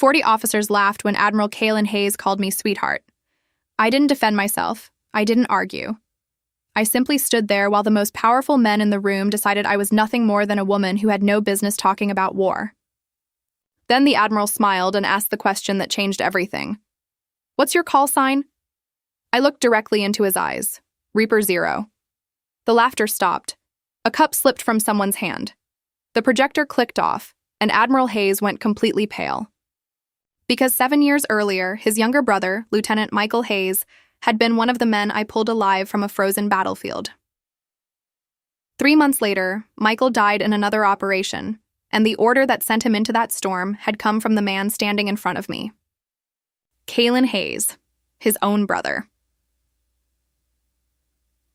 40 officers laughed when Admiral Kalen Hayes called me sweetheart. I didn't defend myself. I didn't argue. I simply stood there while the most powerful men in the room decided I was nothing more than a woman who had no business talking about war. Then the Admiral smiled and asked the question that changed everything. "What's your call sign?" I looked directly into his eyes. Reaper 0. The laughter stopped. A cup slipped from someone's hand. The projector clicked off, and Admiral Hayes went completely pale. Because 7 years earlier, his younger brother, Lieutenant Michael Hayes, had been one of the men I pulled alive from a frozen battlefield. 3 months later, Michael died in another operation, and the order that sent him into that storm had come from the man standing in front of me. Kalen Hayes, his own brother.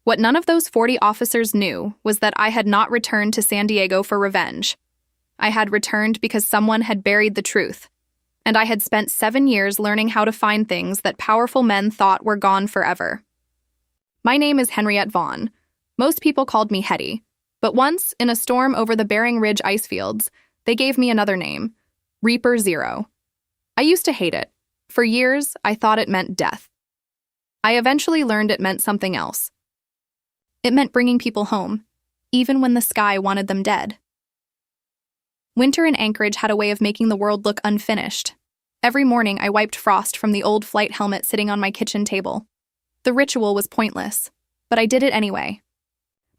What none of those 40 officers knew was that I had not returned to San Diego for revenge. I had returned because someone had buried the truth, and I had spent 7 years learning how to find things that powerful men thought were gone forever. My name is Henriette Vaughn. Most people called me Hettie, but once, in a storm over the Bering Ridge ice fields, they gave me another name, Reaper 0. I used to hate it. For years, I thought it meant death. I eventually learned it meant something else. It meant bringing people home, even when the sky wanted them dead. Winter in Anchorage had a way of making the world look unfinished. Every morning, I wiped frost from the old flight helmet sitting on my kitchen table. The ritual was pointless, but I did it anyway.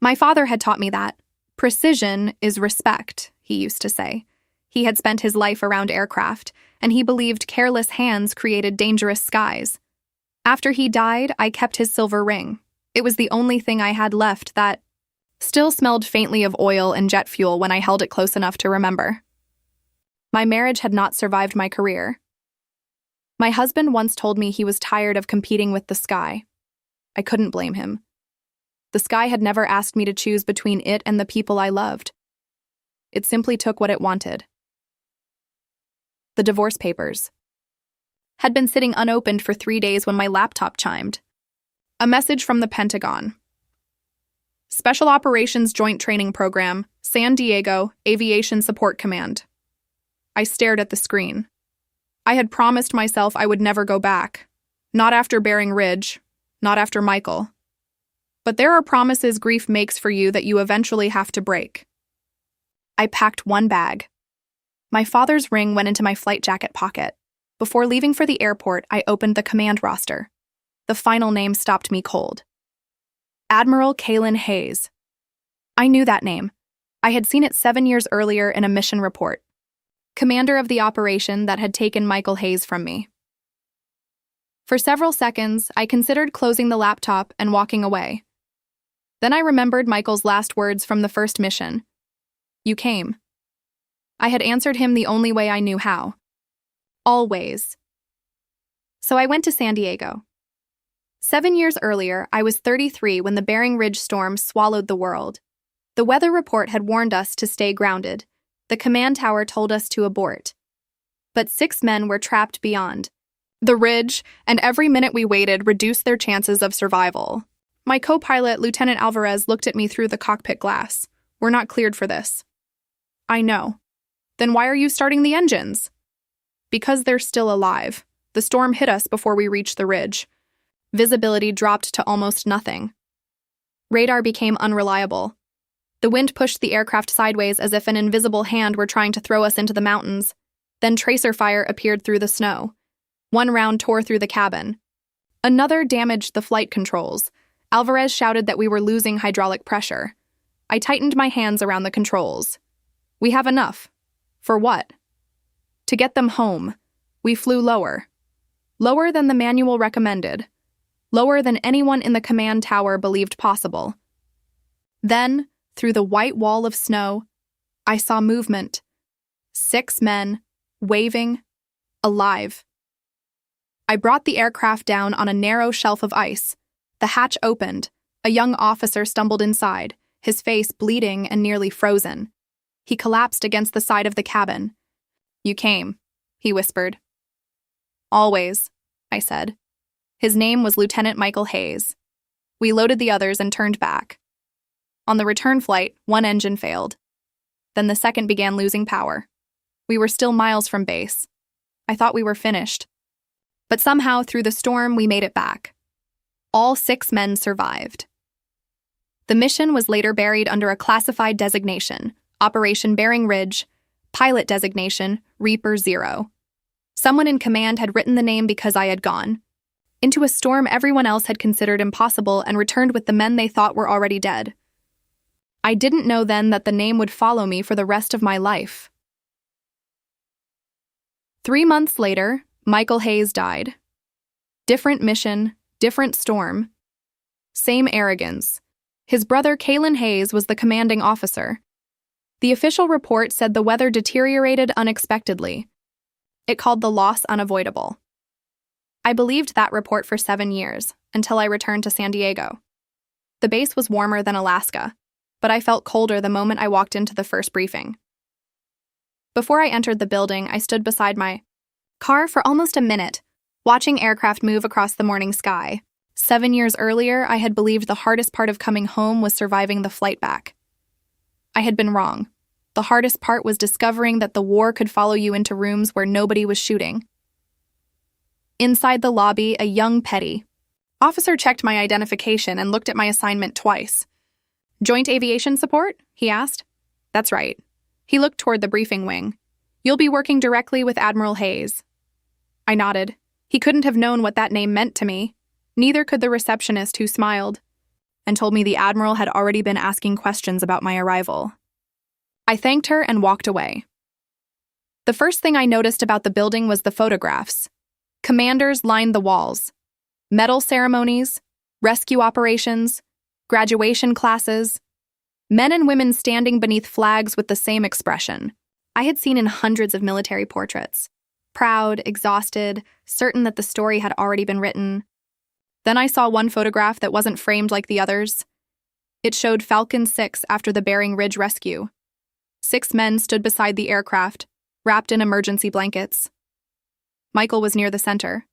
My father had taught me that precision is respect, he used to say. He had spent his life around aircraft, and he believed careless hands created dangerous skies. After he died, I kept his silver ring. It was the only thing I had left that still smelled faintly of oil and jet fuel when I held it close enough to remember. My marriage had not survived my career. My husband once told me he was tired of competing with the sky. I couldn't blame him. The sky had never asked me to choose between it and the people I loved. It simply took what it wanted. The divorce papers had been sitting unopened for 3 days when my laptop chimed. A message from the Pentagon. Special Operations Joint Training Program, San Diego Aviation Support Command. I stared at the screen. I had promised myself I would never go back. Not after Bering Ridge, not after Michael. But there are promises grief makes for you that you eventually have to break. I packed one bag. My father's ring went into my flight jacket pocket. Before leaving for the airport, I opened the command roster. The final name stopped me cold. Admiral Kalen Hayes. I knew that name. I had seen it 7 years earlier in a mission report. Commander of the operation that had taken Michael Hayes from me. For several seconds, I considered closing the laptop and walking away. Then I remembered Michael's last words from the first mission. "You came." I had answered him the only way I knew how. Always. So I went to San Diego. 7 years earlier, I was 33 when the Bering Ridge storm swallowed the world. The weather report had warned us to stay grounded. The command tower told us to abort. But 6 men were trapped beyond the ridge, and every minute we waited reduced their chances of survival. My co-pilot, Lieutenant Alvarez, looked at me through the cockpit glass. "We're not cleared for this." "I know." "Then why are you starting the engines?" "Because they're still alive. The storm hit us before we reached the ridge. Visibility dropped to almost nothing. Radar became unreliable. The wind pushed the aircraft sideways as if an invisible hand were trying to throw us into the mountains. Then tracer fire appeared through the snow. One round tore through the cabin. Another damaged the flight controls. Alvarez shouted that we were losing hydraulic pressure. I tightened my hands around the controls. "We have enough." "For what?" "To get them home." We flew lower. Lower than the manual recommended. Lower than anyone in the command tower believed possible. Then, through the white wall of snow, I saw movement. 6 men, waving, alive. I brought the aircraft down on a narrow shelf of ice. The hatch opened. A young officer stumbled inside, his face bleeding and nearly frozen. He collapsed against the side of the cabin. "You came," he whispered. "Always," I said. His name was Lieutenant Michael Hayes. We loaded the others and turned back. On the return flight, one engine failed. Then the second began losing power. We were still miles from base. I thought we were finished. But somehow, through the storm, we made it back. All 6 men survived. The mission was later buried under a classified designation, Operation Bering Ridge, pilot designation, Reaper 0. Someone in command had written the name because I had gone into a storm everyone else had considered impossible and returned with the men they thought were already dead. I didn't know then that the name would follow me for the rest of my life. 3 months later, Michael Hayes died. Different mission, different storm. Same arrogance. His brother Kalen Hayes was the commanding officer. The official report said the weather deteriorated unexpectedly. It called the loss unavoidable. I believed that report for 7 years, until I returned to San Diego. The base was warmer than Alaska, but I felt colder the moment I walked into the first briefing. Before I entered the building, I stood beside my car for almost a minute, watching aircraft move across the morning sky. 7 years earlier, I had believed the hardest part of coming home was surviving the flight back. I had been wrong. The hardest part was discovering that the war could follow you into rooms where nobody was shooting. Inside the lobby, a young petty officer checked my identification and looked at my assignment twice. "Joint Aviation Support?" he asked. "That's right." He looked toward the briefing wing. "You'll be working directly with Admiral Hayes." I nodded. He couldn't have known what that name meant to me. Neither could the receptionist, who smiled and told me the Admiral had already been asking questions about my arrival. I thanked her and walked away. The first thing I noticed about the building was the photographs. Commanders lined the walls. Medal ceremonies, rescue operations, graduation classes, men and women standing beneath flags with the same expression I had seen in hundreds of military portraits. Proud, exhausted, certain that the story had already been written. Then I saw one photograph that wasn't framed like the others. It showed Falcon 6 after the Bering Ridge rescue. 6 men stood beside the aircraft, wrapped in emergency blankets. Michael was near the center.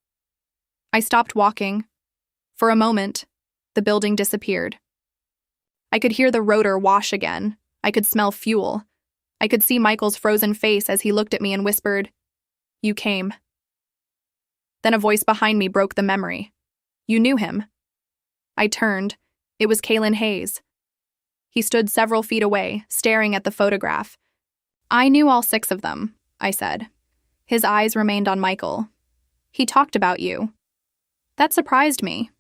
I stopped walking. For a moment, the building disappeared. I could hear the rotor wash again. I could smell fuel. I could see Michael's frozen face as he looked at me and whispered, "You came." Then a voice behind me broke the memory. "You knew him." I turned. It was Kalen Hayes. He stood several feet away, staring at the photograph. "I knew all 6 of them," I said. His eyes remained on Michael. "He talked about you." That surprised me.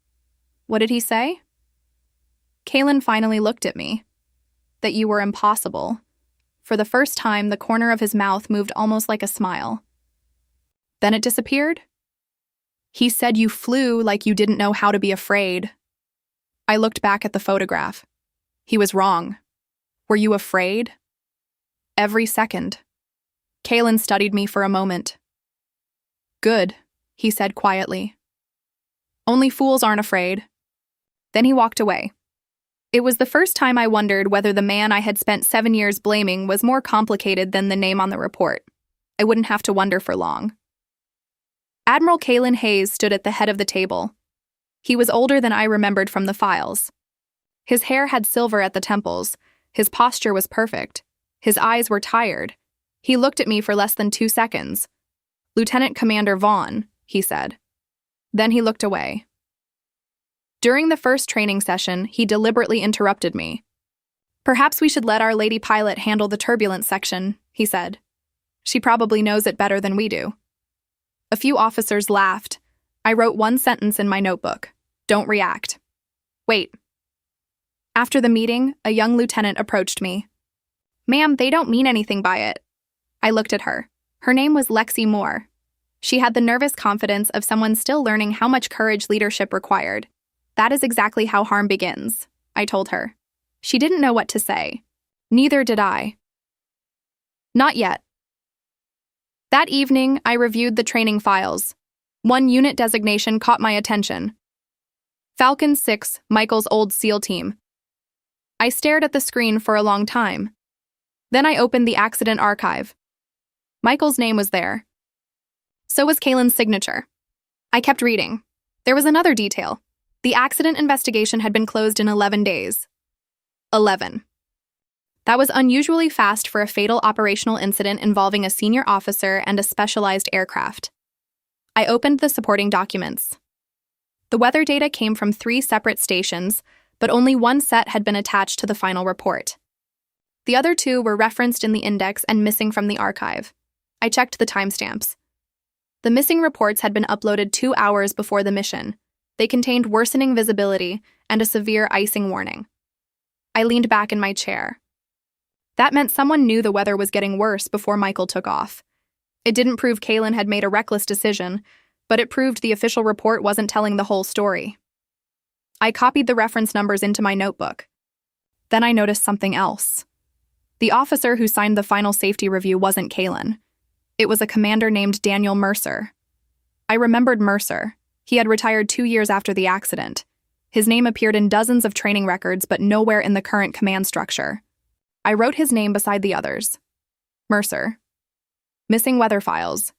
"What did he say?" Kalen finally looked at me. "That you were impossible." For the first time, the corner of his mouth moved almost like a smile. Then it disappeared. "He said you flew like you didn't know how to be afraid." I looked back at the photograph. He was wrong. "Were you afraid?" "Every second." Kalen studied me for a moment. "Good," he said quietly. "Only fools aren't afraid." Then he walked away. It was the first time I wondered whether the man I had spent 7 years blaming was more complicated than the name on the report. I wouldn't have to wonder for long. Admiral Kalen Hayes stood at the head of the table. He was older than I remembered from the files. His hair had silver at the temples. His posture was perfect. His eyes were tired. He looked at me for less than 2 seconds. "Lieutenant Commander Vaughn," he said. Then he looked away. During the first training session, he deliberately interrupted me. "Perhaps we should let our lady pilot handle the turbulence section," he said. "She probably knows it better than we do." A few officers laughed. I wrote one sentence in my notebook. "Don't react." "Wait." After the meeting, a young lieutenant approached me. "Ma'am, they don't mean anything by it." I looked at her. Her name was Lexi Moore. She had the nervous confidence of someone still learning how much courage leadership required. "That is exactly how harm begins," I told her. She didn't know what to say. Neither did I. Not yet. That evening, I reviewed the training files. One unit designation caught my attention. Falcon 6, Michael's old SEAL team. I stared at the screen for a long time. Then I opened the accident archive. Michael's name was there. So was Kalen's signature. I kept reading. There was another detail. The accident investigation had been closed in 11 days. 11. That was unusually fast for a fatal operational incident involving a senior officer and a specialized aircraft. I opened the supporting documents. The weather data came from 3 separate stations, but only one set had been attached to the final report. The other 2 were referenced in the index and missing from the archive. I checked the timestamps. The missing reports had been uploaded 2 hours before the mission. They contained worsening visibility and a severe icing warning. I leaned back in my chair. That meant someone knew the weather was getting worse before Michael took off. It didn't prove Kalen had made a reckless decision, but it proved the official report wasn't telling the whole story. I copied the reference numbers into my notebook. Then I noticed something else. The officer who signed the final safety review wasn't Kalen. It was a commander named Daniel Mercer. I remembered Mercer. He had retired 2 years after the accident. His name appeared in dozens of training records, but nowhere in the current command structure. I wrote his name beside the others. Mercer. Missing weather files.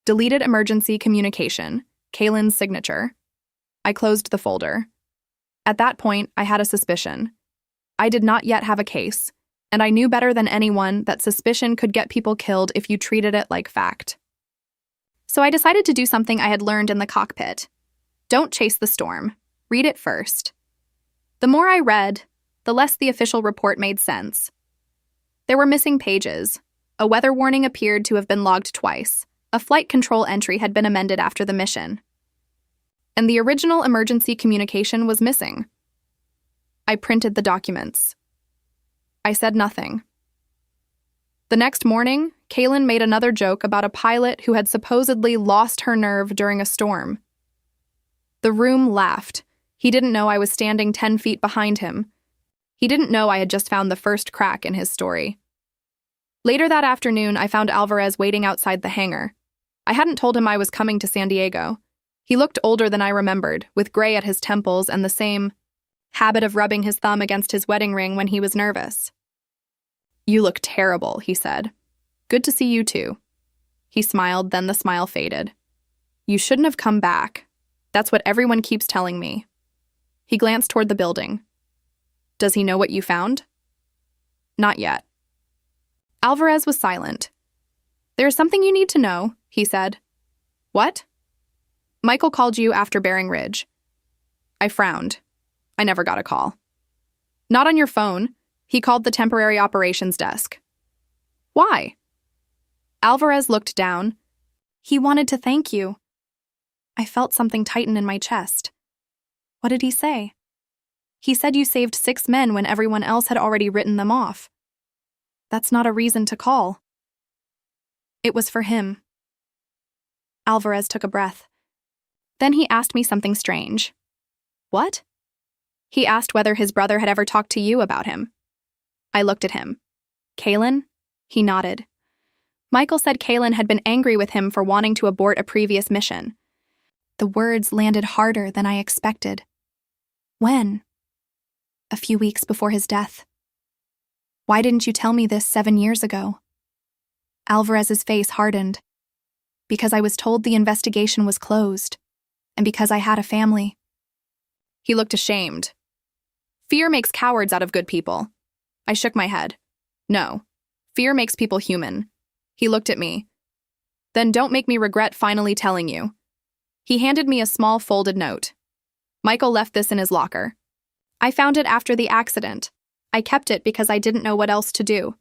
Deleted emergency communication. Kalen's signature. I closed the folder. At that point, I had a suspicion. I did not yet have a case, and I knew better than anyone that suspicion could get people killed if you treated it like fact. So I decided to do something I had learned in the cockpit. Don't chase the storm. Read it first. The more I read, the less the official report made sense. There were missing pages. A weather warning appeared to have been logged twice. A flight control entry had been amended after the mission. And the original emergency communication was missing. I printed the documents. I said nothing. The next morning, Kalen made another joke about a pilot who had supposedly lost her nerve during a storm. The room laughed. He didn't know I was standing 10 feet behind him. He didn't know I had just found the first crack in his story. Later that afternoon, I found Alvarez waiting outside the hangar. I hadn't told him I was coming to San Diego. He looked older than I remembered, with gray at his temples and the same habit of rubbing his thumb against his wedding ring when he was nervous. "You look terrible," he said. "Good to see you too." He smiled, then the smile faded. "You shouldn't have come back. That's what everyone keeps telling me." He glanced toward the building. "Does he know what you found?" "Not yet." Alvarez was silent. "There is something you need to know," he said. "What?" "Michael called you after Bering Ridge." I frowned. I never got a call. "Not on your phone. He called the temporary operations desk." "Why?" Alvarez looked down. "He wanted to thank you." I felt something tighten in my chest. "What did he say?" "He said you saved 6 men when everyone else had already written them off." "That's not a reason to call." "It was for him." Alvarez took a breath. Then he asked me something strange. "What?" He asked whether his brother had ever talked to you about him. I looked at him. "Kalen?" He nodded. Michael said Kalen had been angry with him for wanting to abort a previous mission. The words landed harder than I expected. "When?" "A few weeks before his death." "Why didn't you tell me this 7 years ago?" Alvarez's face hardened. "Because I was told the investigation was closed, and because I had a family." He looked ashamed. "Fear makes cowards out of good people." I shook my head. "No, fear makes people human." He looked at me. "Then don't make me regret finally telling you." He handed me a small folded note. "Michael left this in his locker. I found it after the accident. I kept it because I didn't know what else to do."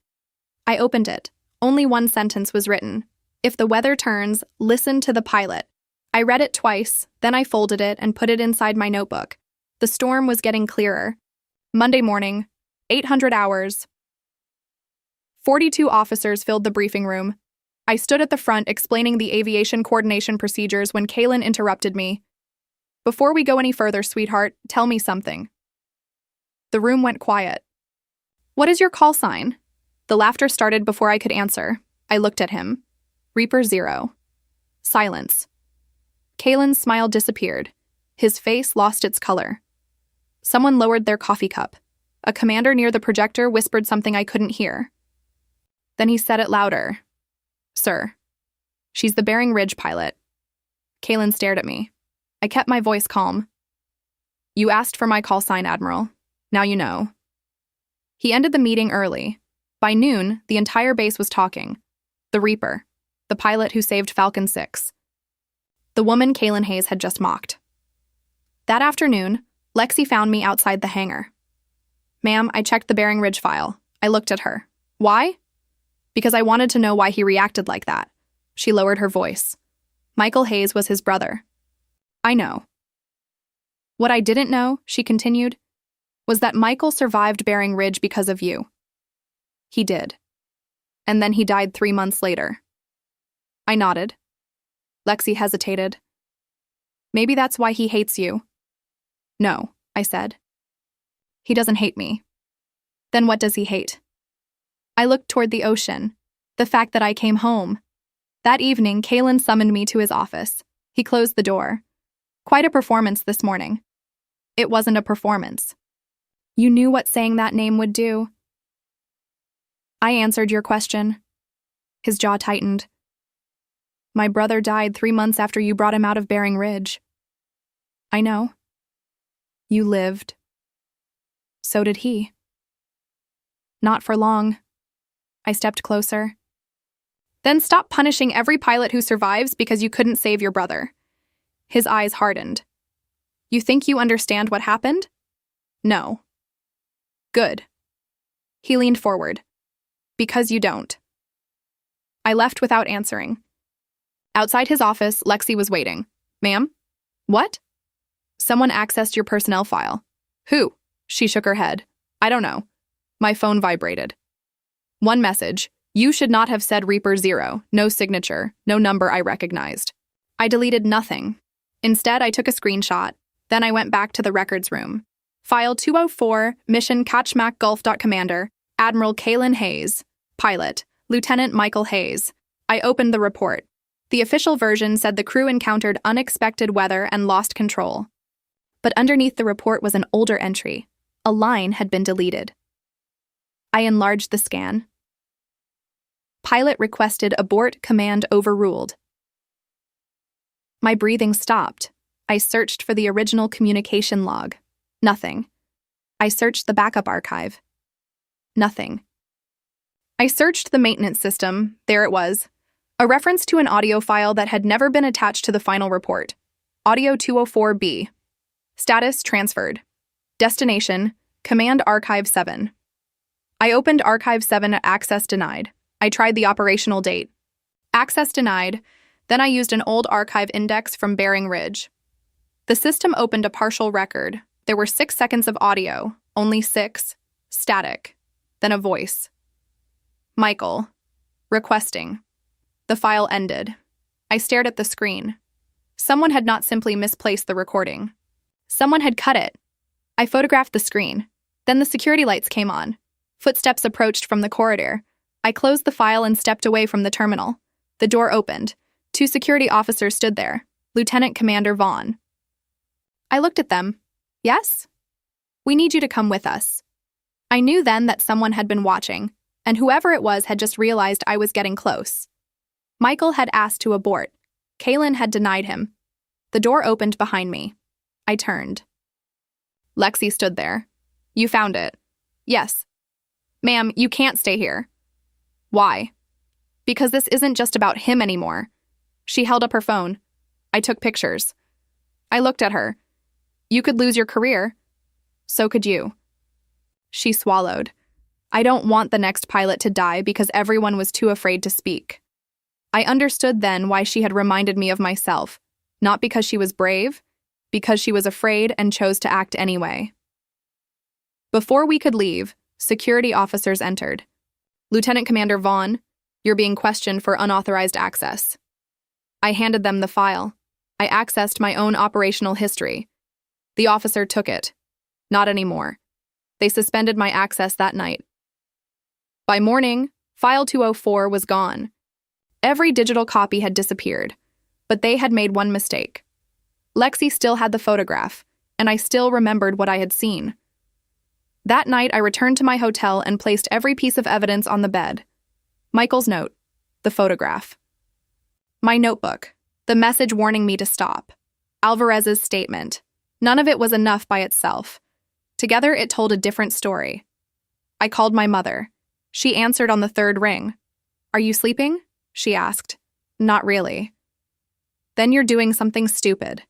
I opened it. Only one sentence was written. "If the weather turns, listen to the pilot." I read it twice, then I folded it and put it inside my notebook. The storm was getting clearer. Monday morning, 800 hours. 42 officers filled the briefing room. I stood at the front explaining the aviation coordination procedures when Kalen interrupted me. "Before we go any further, sweetheart, tell me something." The room went quiet. "What is your call sign?" The laughter started before I could answer. I looked at him. "Reaper 0. Silence. Kalen's smile disappeared. His face lost its color. Someone lowered their coffee cup. A commander near the projector whispered something I couldn't hear. Then he said it louder. "Sir, she's the Bering Ridge pilot." Kalen stared at me. I kept my voice calm. "You asked for my call sign, Admiral. Now you know." He ended the meeting early. By noon, the entire base was talking. The Reaper, the pilot who saved Falcon 6. The woman Kalen Hayes had just mocked. That afternoon, Lexi found me outside the hangar. "Ma'am, I checked the Bering Ridge file. I looked at her. Why? Because I wanted to know why he reacted like that." She lowered her voice. "Michael Hayes was his brother." "I know." "What I didn't know," she continued, "was that Michael survived Bering Ridge because of you." "He did. And then he died 3 months later." I nodded. Lexi hesitated. "Maybe that's why he hates you." "No," I said. "He doesn't hate me." "Then what does he hate?" I looked toward the ocean, the fact that I came home. That evening, Kalen summoned me to his office. He closed the door. "Quite a performance this morning." "It wasn't a performance. You knew what saying that name would do." "I answered your question." His jaw tightened. "My brother died 3 months after you brought him out of Bering Ridge." "I know." "You lived." "So did he." "Not for long." I stepped closer. "Then stop punishing every pilot who survives because you couldn't save your brother." His eyes hardened. "You think you understand what happened?" "No." "Good." He leaned forward. "Because you don't." I left without answering. Outside his office, Lexi was waiting. "Ma'am?" "What?" "Someone accessed your personnel file." "Who?" She shook her head. "I don't know." My phone vibrated. One message. "You should not have said Reaper 0, no signature, no number I recognized." I deleted nothing. Instead, I took a screenshot. Then I went back to the records room. File 204, mission Kachmak Gulf. Commander, Admiral Kalen Hayes. Pilot, Lieutenant Michael Hayes. I opened the report. The official version said the crew encountered unexpected weather and lost control. But underneath the report was an older entry. A line had been deleted. I enlarged the scan. Pilot requested abort, command overruled. My breathing stopped. I searched for the original communication log. Nothing. I searched the backup archive. Nothing. I searched the maintenance system. There it was. A reference to an audio file that had never been attached to the final report. Audio 204B. Status transferred. Destination, Command Archive 7. I opened Archive 7 at access denied. I tried the operational date. Access denied. Then I used an old archive index from Bering Ridge. The system opened a partial record. There were 6 seconds of audio, only 6, static, then a voice. Michael, requesting. The file ended. I stared at the screen. Someone had not simply misplaced the recording. Someone had cut it. I photographed the screen. Then the security lights came on. Footsteps approached from the corridor. I closed the file and stepped away from the terminal. The door opened. 2 security officers stood there. Lieutenant Commander Vaughn. I looked at them. "Yes? We need you to come with us." I knew then that someone had been watching, and whoever it was had just realized I was getting close. Michael had asked to abort. Kalen had denied him. The door opened behind me. I turned. Lexi stood there. "You found it." "Yes." "Ma'am, you can't stay here." "Why?" "Because this isn't just about him anymore." She held up her phone. I took pictures. I looked at her. "You could lose your career. So could you." She swallowed. I don't want the next pilot to die because everyone was too afraid to speak. I understood then why she had reminded me of myself, not because she was brave, because she was afraid and chose to act anyway. Before we could leave, security officers entered. "Lieutenant Commander Vaughn, you're being questioned for unauthorized access." I handed them the file. I accessed my own operational history. The officer took it. Not anymore. They suspended my access that night. By morning, File 204 was gone. Every digital copy had disappeared, but they had made one mistake. Lexi still had the photograph, and I still remembered what I had seen. That night, I returned to my hotel and placed every piece of evidence on the bed. Michael's note, the photograph. My notebook, the message warning me to stop. Alvarez's statement. None of it was enough by itself. Together, it told a different story. I called my mother. She answered on the third ring. Are you sleeping? She asked. Not really. Then you're doing something stupid.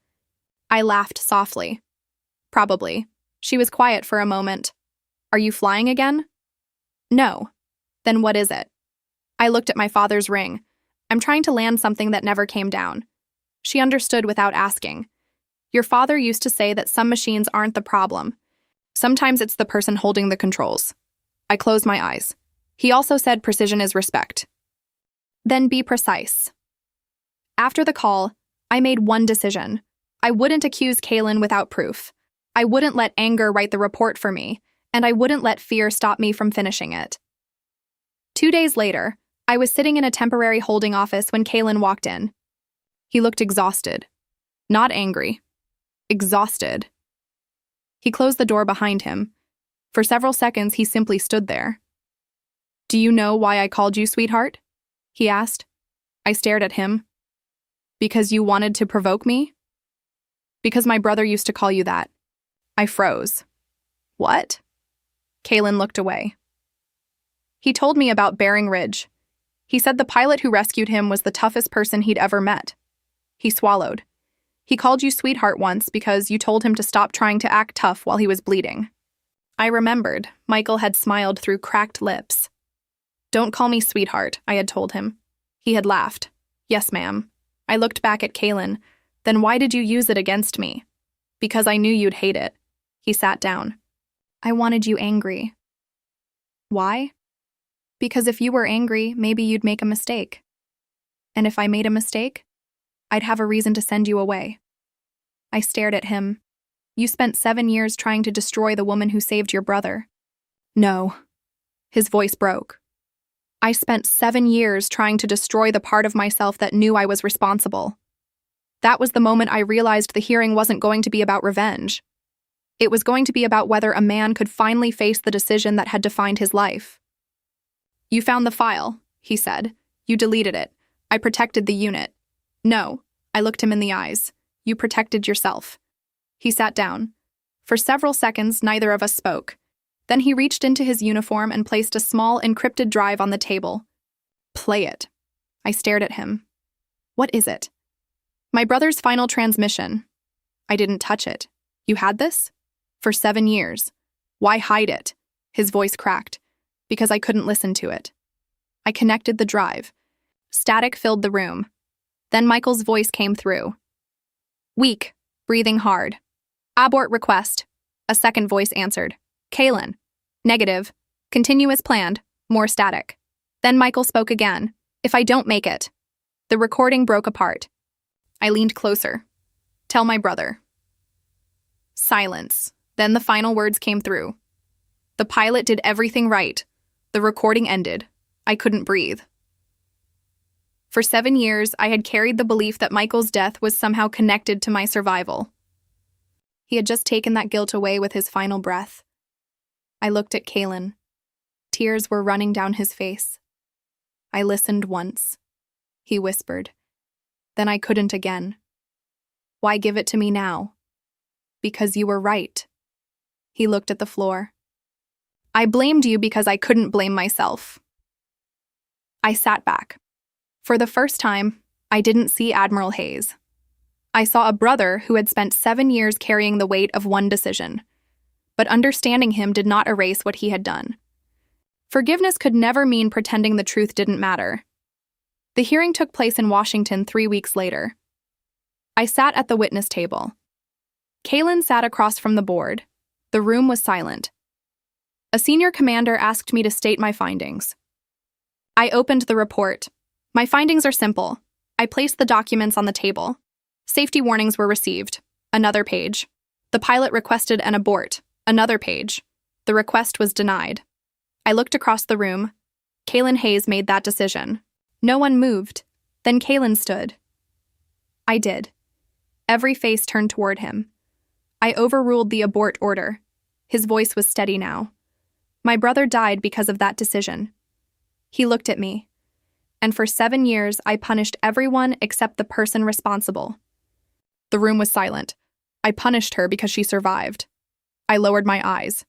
I laughed softly. Probably. She was quiet for a moment. Are you flying again? No. Then what is it? I looked at my father's ring. I'm trying to land something that never came down. She understood without asking. Your father used to say that some machines aren't the problem. Sometimes it's the person holding the controls. I closed my eyes. He also said precision is respect. Then be precise. After the call, I made one decision. I wouldn't accuse Kalen without proof. I wouldn't let anger write the report for me, and I wouldn't let fear stop me from finishing it. 2 days later, I was sitting in a temporary holding office when Kalen walked in. He looked exhausted. Not angry. Exhausted. He closed the door behind him. For several seconds, he simply stood there. Do you know why I called you sweetheart? He asked. I stared at him. Because you wanted to provoke me? Because my brother used to call you that. I froze. What? Kalen looked away. He told me about Bering Ridge. He said the pilot who rescued him was the toughest person he'd ever met. He swallowed. He called you sweetheart once because you told him to stop trying to act tough while he was bleeding. I remembered. Michael had smiled through cracked lips. Don't call me sweetheart, I had told him. He had laughed. Yes, ma'am. I looked back at Kalen. Then why did you use it against me? Because I knew you'd hate it. He sat down. I wanted you angry. Why? Because if you were angry, maybe you'd make a mistake. And if I made a mistake, I'd have a reason to send you away. I stared at him. You spent 7 years trying to destroy the woman who saved your brother. No. His voice broke. I spent 7 years trying to destroy the part of myself that knew I was responsible. That was the moment I realized the hearing wasn't going to be about revenge. It was going to be about whether a man could finally face the decision that had defined his life. You found the file, he said. You deleted it. I protected the unit. No, I looked him in the eyes. You protected yourself. He sat down. For several seconds, neither of us spoke. Then he reached into his uniform and placed a small, encrypted drive on the table. Play it. I stared at him. What is it? My brother's final transmission. I didn't touch it. You had this? For 7 years. Why hide it? His voice cracked. Because I couldn't listen to it. I connected the drive. Static filled the room. Then Michael's voice came through. Weak, breathing hard. Abort request. A second voice answered. Kalen. Negative. Continue as planned. More static. Then Michael spoke again. If I don't make it. The recording broke apart. I leaned closer. Tell my brother. Silence. Then the final words came through. The pilot did everything right. The recording ended. I couldn't breathe. For 7 years, I had carried the belief that Michael's death was somehow connected to my survival. He had just taken that guilt away with his final breath. I looked at Kalen. Tears were running down his face. I listened once. He whispered. Then I couldn't again. Why give it to me now? Because you were right. He looked at the floor. I blamed you because I couldn't blame myself. I sat back. For the first time, I didn't see Admiral Hayes. I saw a brother who had spent 7 years carrying the weight of one decision. But understanding him did not erase what he had done. Forgiveness could never mean pretending the truth didn't matter. The hearing took place in Washington 3 weeks later. I sat at the witness table. Kalen sat across from the board. The room was silent. A senior commander asked me to state my findings. I opened the report. My findings are simple. I placed the documents on the table. Safety warnings were received. Another page. The pilot requested an abort. Another page. The request was denied. I looked across the room. Kalen Hayes made that decision. No one moved. Then Kalen stood. I did. Every face turned toward him. I overruled the abort order. His voice was steady now. My brother died because of that decision. He looked at me. And for 7 years, I punished everyone except the person responsible. The room was silent. I punished her because she survived. I lowered my eyes.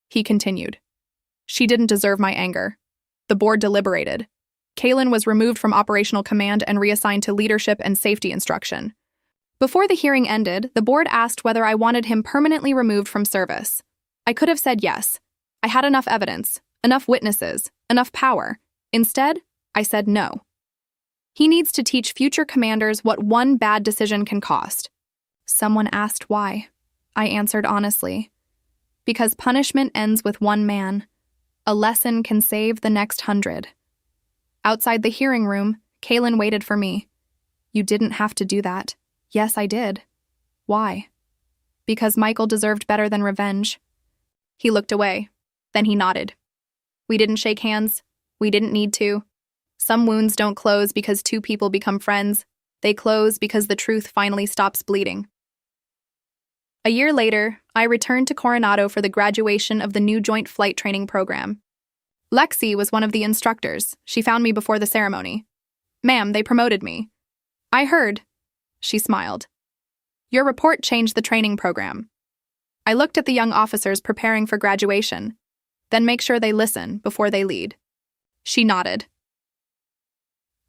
He continued. She didn't deserve my anger. The board deliberated. Kalen was removed from operational command and reassigned to leadership and safety instruction. Before the hearing ended, the board asked whether I wanted him permanently removed from service. I could have said yes. I had enough evidence, enough witnesses, enough power. Instead, I said no. He needs to teach future commanders what one bad decision can cost. Someone asked why. I answered honestly. Because punishment ends with one man. A lesson can save the next 100. Outside the hearing room, Kalen waited for me. You didn't have to do that. Yes, I did. Why? Because Michael deserved better than revenge. He looked away. Then he nodded. We didn't shake hands. We didn't need to. Some wounds don't close because two people become friends. They close because the truth finally stops bleeding. A year later, I returned to Coronado for the graduation of the new Joint Flight Training Program. Lexi was one of the instructors. She found me before the ceremony. Ma'am, they promoted me. I heard. She smiled. Your report changed the training program. I looked at the young officers preparing for graduation. Then make sure they listen before they lead. She nodded.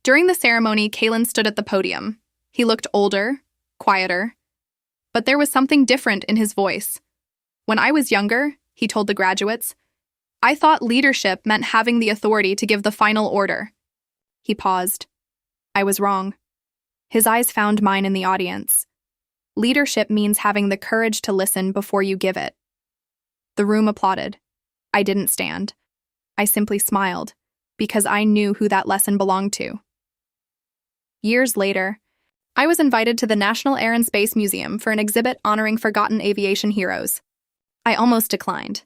During the ceremony, Kalen stood at the podium. He looked older, quieter, but there was something different in his voice. When I was younger, he told the graduates, I thought leadership meant having the authority to give the final order. He paused. I was wrong. His eyes found mine in the audience. Leadership means having the courage to listen before you give it. The room applauded. I didn't stand. I simply smiled, because I knew who that lesson belonged to. Years later, I was invited to the National Air and Space Museum for an exhibit honoring forgotten aviation heroes. I almost declined.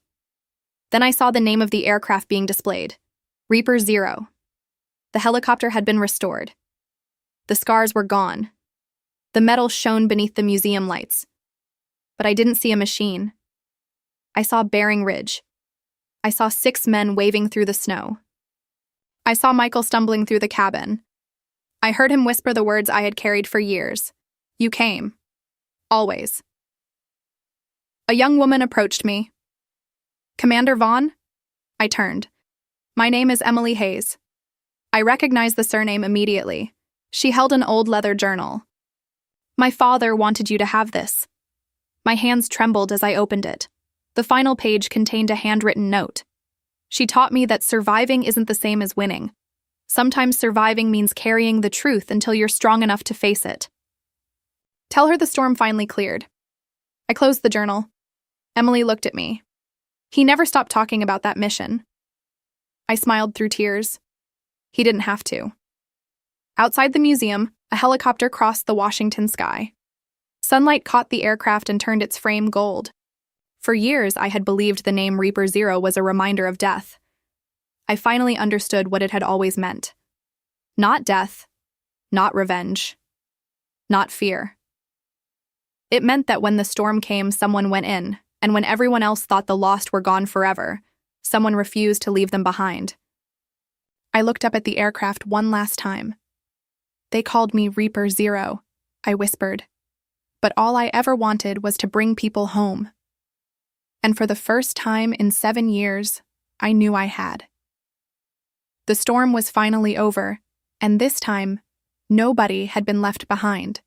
Then I saw the name of the aircraft being displayed, Reaper 0. The helicopter had been restored. The scars were gone. The metal shone beneath the museum lights. But I didn't see a machine. I saw Bering Ridge. I saw 6 men waving through the snow. I saw Michael stumbling through the cabin. I heard him whisper the words I had carried for years. You came. Always. A young woman approached me. Commander Vaughn? I turned. My name is Emily Hayes. I recognized the surname immediately. She held an old leather journal. My father wanted you to have this. My hands trembled as I opened it. The final page contained a handwritten note. She taught me that surviving isn't the same as winning. Sometimes surviving means carrying the truth until you're strong enough to face it. Tell her the storm finally cleared. I closed the journal. Emily looked at me. He never stopped talking about that mission. I smiled through tears. He didn't have to. Outside the museum, a helicopter crossed the Washington sky. Sunlight caught the aircraft and turned its frame gold. For years, I had believed the name Reaper 0 was a reminder of death. I finally understood what it had always meant. Not death, not revenge, not fear. It meant that when the storm came, someone went in, and when everyone else thought the lost were gone forever, someone refused to leave them behind. I looked up at the aircraft one last time. They called me Reaper 0, I whispered. But all I ever wanted was to bring people home. And for the first time in 7 years, I knew I had. The storm was finally over, and this time, nobody had been left behind.